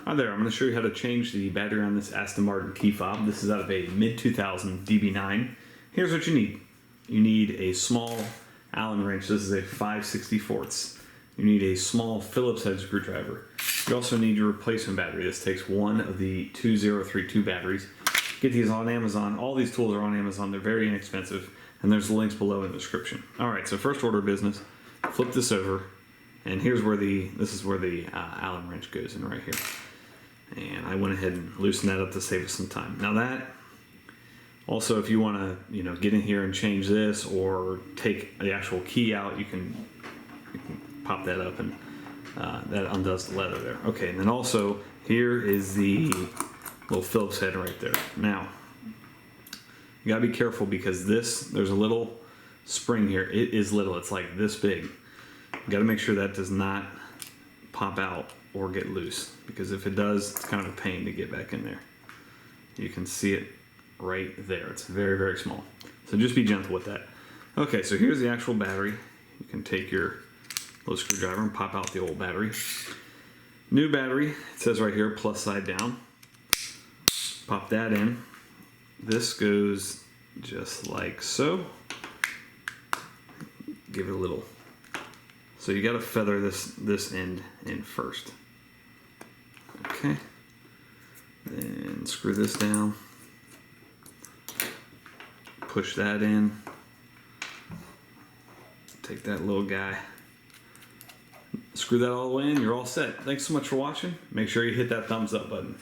Hi there, I'm going to show you how to change the battery on this Aston Martin key fob. This is out of a mid-2000 DB9. Here's what you need. You need a small Allen wrench. This is a 5/64. You need a small Phillips head screwdriver. You also need your replacement battery. This takes one of the 2032 batteries. Get these on Amazon. All these tools are on Amazon. They're very inexpensive, and there's links below in the description. All right, so first order of business, flip this over, and this is where the Allen wrench goes in right here. And I went ahead and loosened that up to save us some time. Now that, also if you want to, get in here and change this or take the actual key out, you can pop that up and that undoes the leather there. Okay, and then also here is the little Phillips head right there. Now, you gotta be careful because there's a little spring here. It is little, it's like this big. You gotta make sure that does not pop out or get loose, because if it does, it's kind of a pain to get back in there. You can see it right there. It's very, very small. So just be gentle with that. Okay, so here's the actual battery. You can take your little screwdriver and pop out the old battery. New battery, it says right here, plus side down. Pop that in. This goes just like so. Give it a little. So you got to feather this end in first. Okay. Then screw this down. Push that in. Take that little guy. Screw that all the way in. You're all set. Thanks so much for watching. Make sure you hit that thumbs up button.